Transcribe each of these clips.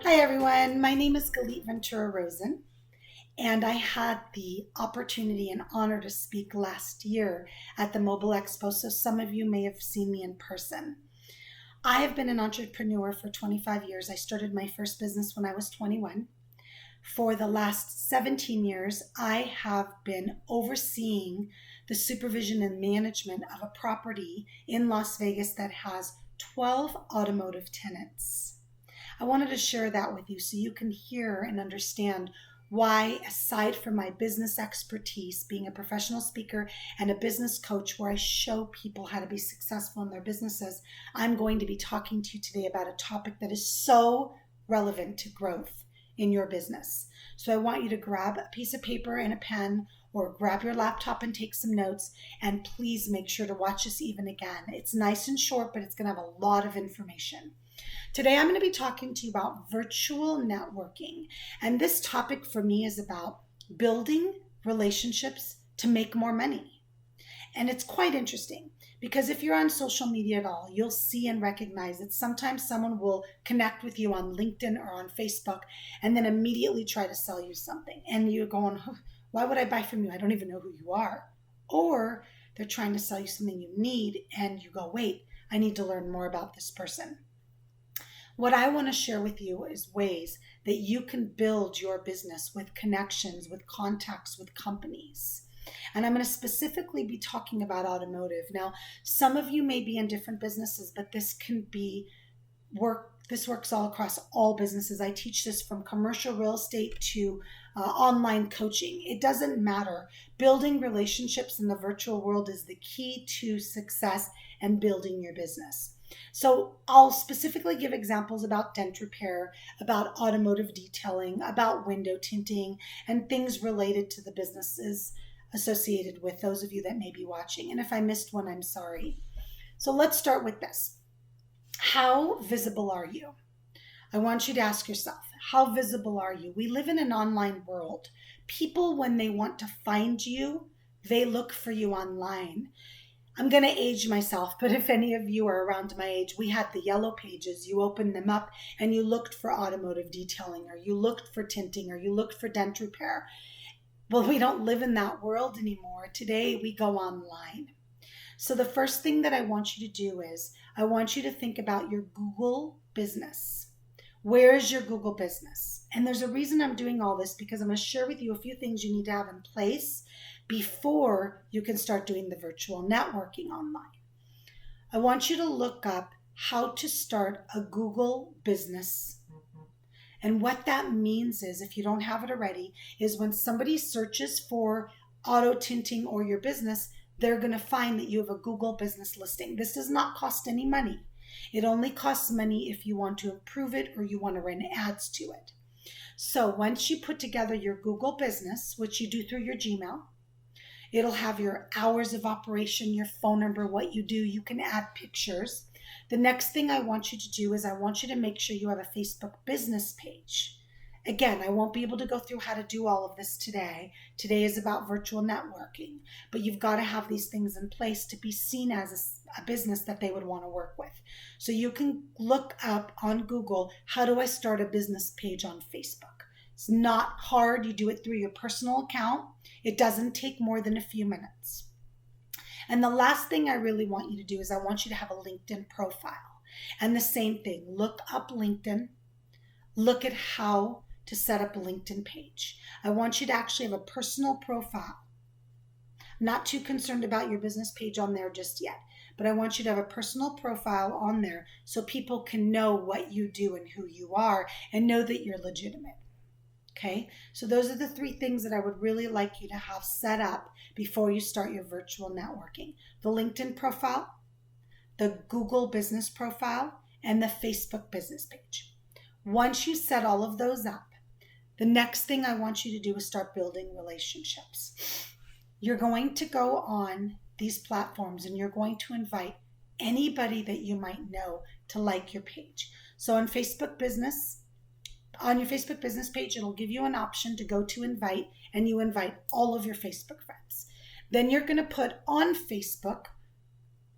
Hi everyone, my name is Galit Ventura-Rozen, and I had the opportunity and honor to speak last year at the Mobile Expo, so some of you may have seen me in person. I have been an entrepreneur for 25 years. I started my first business when I was 21. For the last 17 years, I have been overseeing the supervision and management of a property in Las Vegas that has 12 automotive tenants. I wanted to share that with you so you can hear and understand why, aside from my business expertise, being a professional speaker and a business coach where I show people how to be successful in their businesses, I'm going to be talking to you today about a topic that is so relevant to growth in your business. So I want you to grab a piece of paper and a pen, or grab your laptop and take some notes, and please make sure to watch this even again. It's nice and short, but it's going to have a lot of information. Today, I'm going to be talking to you about virtual networking. And this topic for me is about building relationships to make more money. And it's quite interesting because if you're on social media at all, you'll see and recognize that sometimes someone will connect with you on LinkedIn or on Facebook and then immediately try to sell you something. And you're going, why would I buy from you? I don't even know who you are. Or they're trying to sell you something you need and you go, wait, I need to learn more about this person. What I want to share with you is ways that you can build your business with connections, with contacts, with companies. And I'm going to specifically be talking about automotive. Now, some of you may be in different businesses, but this works all across all businesses. I teach this from commercial real estate to online coaching. It doesn't matter. Building relationships in the virtual world is the key to success and building your business. So I'll specifically give examples about dent repair, about automotive detailing, about window tinting, and things related to the businesses associated with those of you that may be watching. And if I missed one, I'm sorry. So let's start with this. How visible are you? I want you to ask yourself, how visible are you? We live in an online world. People, when they want to find you, they look for you online. I'm going to age myself, but if any of you are around my age, we had the yellow pages. You opened them up and you looked for automotive detailing, or you looked for tinting, or you looked for dent repair. Well, we don't live in that world anymore. Today we go online. So the first thing that I want you to do is I want you to think about your Google business. Where is your Google business? And there's a reason I'm doing all this, because I'm going to share with you a few things you need to have in place before you can start doing the virtual networking online. I want you to look up how to start a Google business. And what that means is, if you don't have it already, is when somebody searches for auto tinting or your business, they're going to find that you have a Google business listing. This does not cost any money. It only costs money if you want to improve it or you want to run ads to it. So once you put together your Google business, which you do through your Gmail, it'll have your hours of operation, your phone number, what you do. You can add pictures. The next thing I want you to do is I want you to make sure you have a Facebook business page. Again, I won't be able to go through how to do all of this today. Today is about virtual networking, but you've got to have these things in place to be seen as a business that they would want to work with. So you can look up on Google, how do I start a business page on Facebook? It's not hard. You do it through your personal account. It doesn't take more than a few minutes. And the last thing I really want you to do is I want you to have a LinkedIn profile. And the same thing, look up LinkedIn, look at how to set up a LinkedIn page. I want you to actually have a personal profile. I'm not too concerned about your business page on there just yet, but I want you to have a personal profile on there so people can know what you do and who you are and know that you're legitimate. Okay, so those are the three things that I would really like you to have set up before you start your virtual networking. The LinkedIn profile, the Google business profile, and the Facebook business page. Once you set all of those up, the next thing I want you to do is start building relationships. You're going to go on these platforms and you're going to invite anybody that you might know to like your page. So on Facebook business, on your Facebook business page, it'll give you an option to go to invite, and you invite all of your Facebook friends. Then you're going to put on Facebook,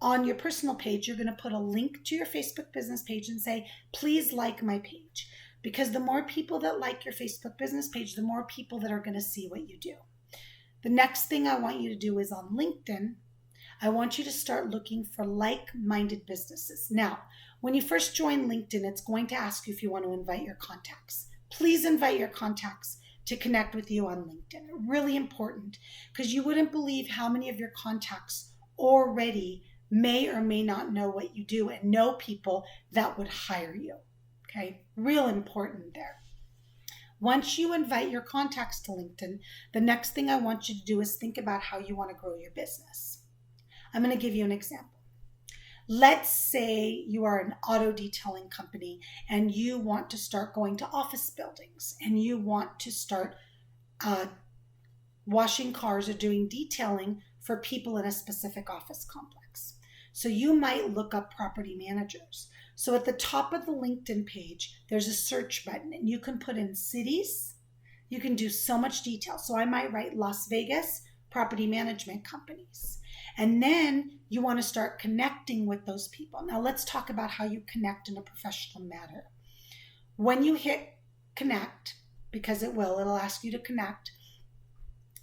on your personal page, you're going to put a link to your Facebook business page and say, please like my page. because the more people that like your Facebook business page, the more people that are going to see what you do. The next thing I want you to do is on LinkedIn, I want you to start looking for like-minded businesses. Now, when you first join LinkedIn, it's going to ask you if you want to invite your contacts. Please invite your contacts to connect with you on LinkedIn. Really important, because you wouldn't believe how many of your contacts already may or may not know what you do and know people that would hire you. Okay, real important there. Once you invite your contacts to LinkedIn, the next thing I want you to do is think about how you want to grow your business. I'm going to give you an example. Let's say you are an auto detailing company and you want to start going to office buildings and you want to start washing cars or doing detailing for people in a specific office complex. So you might look up property managers. So at the top of the LinkedIn page, there's a search button and you can put in cities. You can do so much detail. So I might write Las Vegas property management companies. And then you want to start connecting with those people. Now let's talk about how you connect in a professional manner. When you hit connect, because it'll ask you to connect,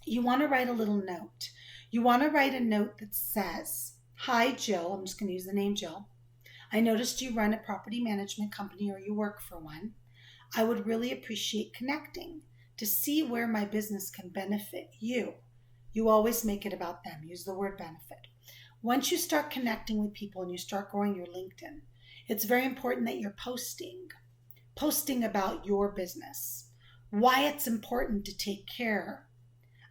you want to write a little note. You want to write a note that says, "Hi Jill," I'm just going to use the name Jill. "I noticed you run a property management company or you work for one. I would really appreciate connecting to see where my business can benefit you." You always make it about them. Use the word benefit. Once you start connecting with people and you start growing your LinkedIn, it's very important that you're posting about your business, why it's important to take care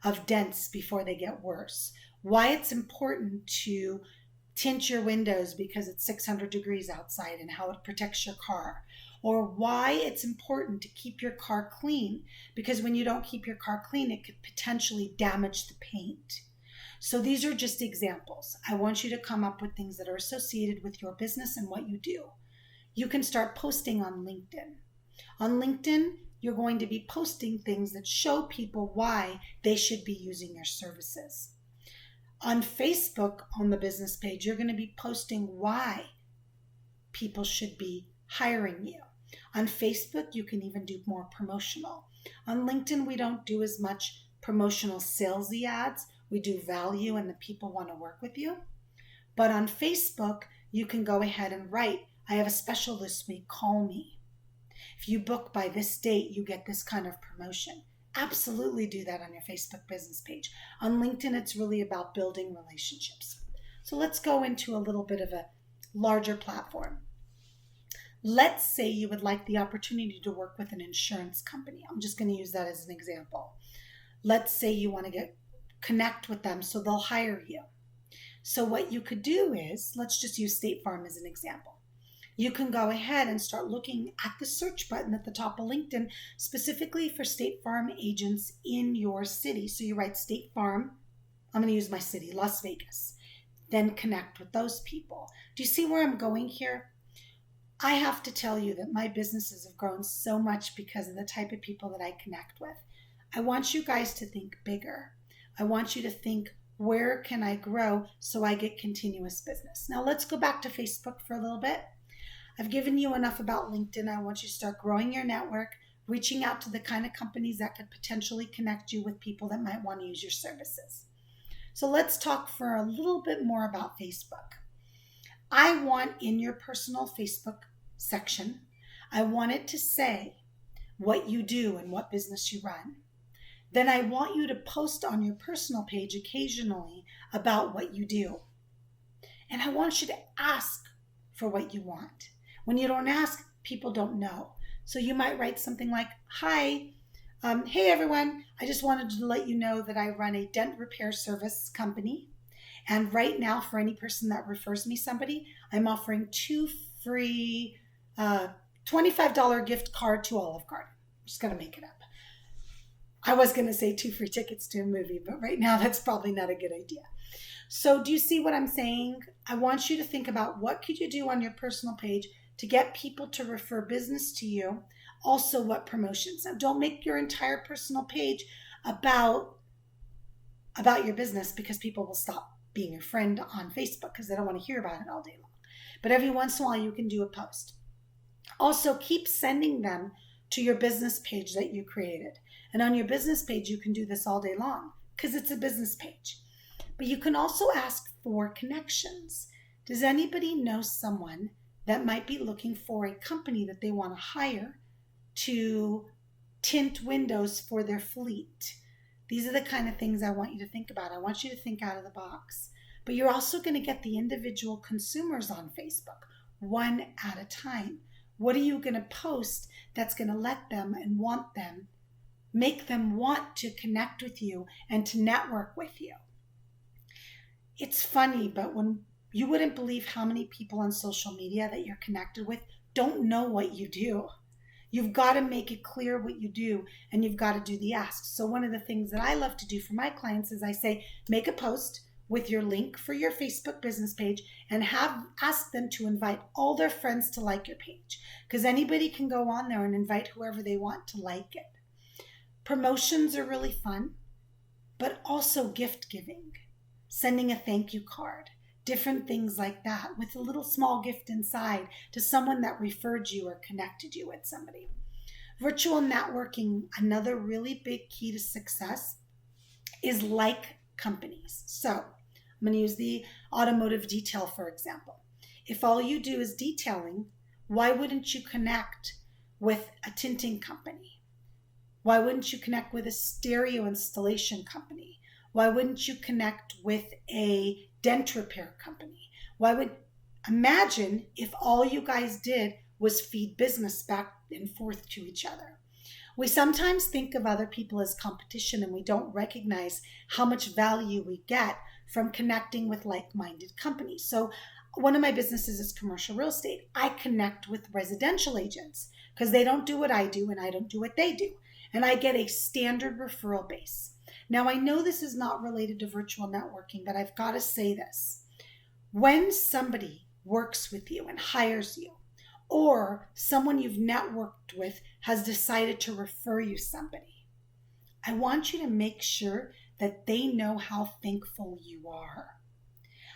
of dents before they get worse, why it's important to tint your windows because it's 600 degrees outside and how it protects your car, or why it's important to keep your car clean, because when you don't keep your car clean, it could potentially damage the paint. So these are just examples. I want you to come up with things that are associated with your business and what you do. You can start posting on LinkedIn. On LinkedIn, you're going to be posting things that show people why they should be using your services. On Facebook, on the business page, you're going to be posting why people should be hiring you. On Facebook, you can even do more promotional. On LinkedIn, we don't do as much promotional salesy ads. We do value and the people want to work with you. But on Facebook, you can go ahead and write, "I have a special this week, call me. If you book by this date, you get this kind of promotion." Absolutely do that on your Facebook business page. On LinkedIn, it's really about building relationships. So let's go into a little bit of a larger platform. Let's say you would like the opportunity to work with an insurance company. I'm just going to use that as an example. Let's say you want to connect with them so they'll hire you. So what you could do is, let's just use State Farm as an example. You can go ahead and start looking at the search button at the top of LinkedIn specifically for State Farm agents in your city. So you write State Farm, I'm going to use my city, Las Vegas, then connect with those people. Do you see where I'm going here? I have to tell you that my businesses have grown so much because of the type of people that I connect with. I want you guys to think bigger. I want you to think, where can I grow so I get continuous business? Now let's go back to Facebook for a little bit. I've given you enough about LinkedIn. I want you to start growing your network, reaching out to the kind of companies that could potentially connect you with people that might want to use your services. So let's talk for a little bit more about Facebook. I want in your personal Facebook section, I want it to say what you do and what business you run. Then I want you to post on your personal page occasionally about what you do. And I want you to ask for what you want. When you don't ask, people don't know. So you might write something like, "Hi, hey everyone, I just wanted to let you know that I run a dent repair service company. And right now, for any person that refers me somebody, I'm offering 2 free $25 gift card to Olive Garden." I'm just going to make it up. I was going to say 2 free tickets to a movie, but right now that's probably not a good idea. So do you see what I'm saying? I want you to think about what could you do on your personal page to get people to refer business to you. Also, what promotions. Now, don't make your entire personal page about your business, because people will stop being your friend on Facebook because they don't want to hear about it all day long. But every once in a while, you can do a post. Also, keep sending them to your business page that you created. And on your business page, you can do this all day long because it's a business page. But you can also ask for connections. Does anybody know someone that might be looking for a company that they want to hire to tint windows for their fleet? These are the kind of things I want you to think about. I want you to think out of the box. But you're also going to get the individual consumers on Facebook, one at a time. What are you going to post that's going to let them and want them, make them want to connect with you and to network with you? It's funny, but when you wouldn't believe how many people on social media that you're connected with don't know what you do. You've got to make it clear what you do, and you've got to do the asks. So one of the things that I love to do for my clients is I say, make a post with your link for your Facebook business page and ask them to invite all their friends to like your page, because anybody can go on there and invite whoever they want to like it. Promotions are really fun, but also gift giving, sending a thank you card, different things like that with a little small gift inside to someone that referred you or connected you with somebody. Virtual networking, another really big key to success, is like companies. So I'm going to use the automotive detail, for example. If all you do is detailing, why wouldn't you connect with a tinting company? Why wouldn't you connect with a stereo installation company? Why wouldn't you connect with a dent repair company? Imagine if all you guys did was feed business back and forth to each other. We sometimes think of other people as competition, and we don't recognize how much value we get from connecting with like-minded companies. So one of my businesses is commercial real estate. I connect with residential agents because they don't do what I do and I don't do what they do. And I get a standard referral base. Now, I know this is not related to virtual networking, but I've got to say this. When somebody works with you and hires you, or someone you've networked with has decided to refer you somebody, I want you to make sure that they know how thankful you are.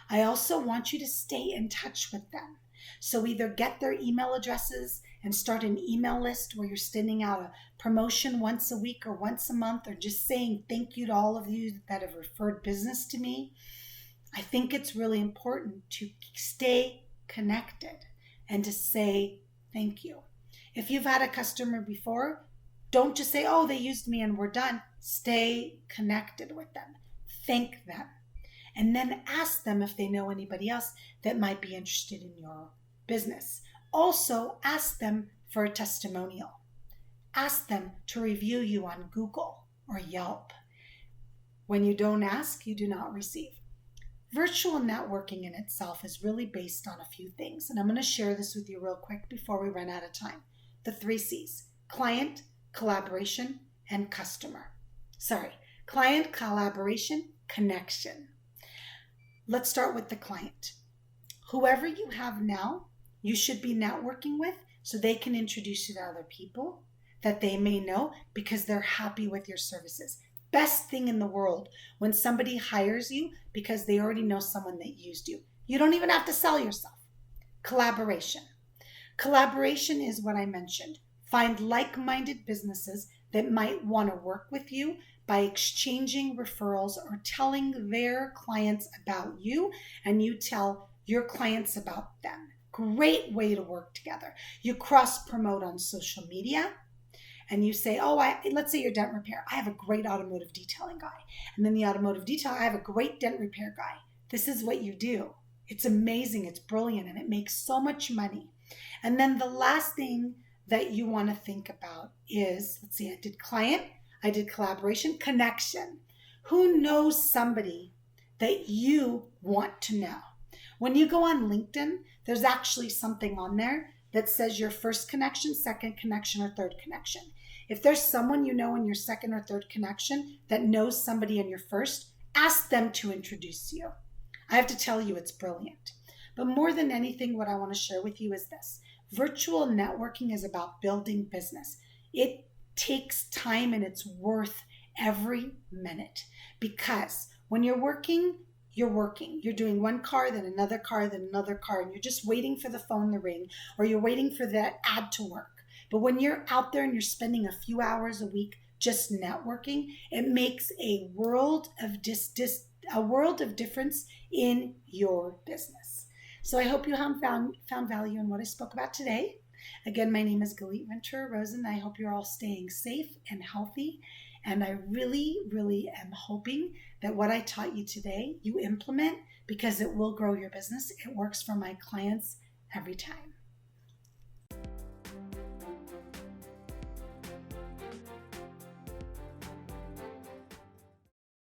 I also want you to stay in touch with them. So either get their email addresses and start an email list where you're sending out a promotion once a week or once a month, or just saying thank you to all of you that have referred business to me. I think it's really important to stay connected and to say thank you. If you've had a customer before, don't just say, oh, they used me and we're done. Stay connected with them. Thank them. And then ask them if they know anybody else that might be interested in your business. Also, ask them for a testimonial. Ask them to review you on Google or Yelp. When you don't ask, you do not receive. Virtual networking in itself is really based on a few things, and I'm going to share this with you real quick before we run out of time. The 3 C's: client, collaboration, and customer. Client, collaboration, connection. Let's start with the client. Whoever you have now, you should be networking with so they can introduce you to other people that they may know because they're happy with your services. Best thing in the world when somebody hires you because they already know someone that used you. You don't even have to sell yourself. Collaboration. Collaboration is what I mentioned. Find like-minded businesses that might want to work with you by exchanging referrals or telling their clients about you, and you tell your clients about them. Great way to work together. You cross-promote on social media, and you say, let's say you're dent repair. I have a great automotive detailing guy. And then the automotive detail, I have a great dent repair guy. This is what you do. It's amazing. It's brilliant. And it makes so much money. And then the last thing that you want to think about is, let's see, I did client, I did collaboration, connection. Who knows somebody that you want to know? When you go on LinkedIn, there's actually something on there that says your first connection, second connection, or third connection. If there's someone you know in your second or third connection that knows somebody in your first, ask them to introduce you. I have to tell you, it's brilliant. But more than anything, what I want to share with you is this. Virtual networking is about building business. It takes time and it's worth every minute, because when you're working. You're doing one car, then another car, then another car, and you're just waiting for the phone to ring, or you're waiting for that ad to work. But when you're out there and you're spending a few hours a week just networking, it makes a world of difference in your business. So I hope you have found value in what I spoke about today. Again, my name is Galit Ventura-Rozen. I hope you're all staying safe and healthy. And I really, really am hoping that what I taught you today, you implement, because it will grow your business. It works for my clients every time.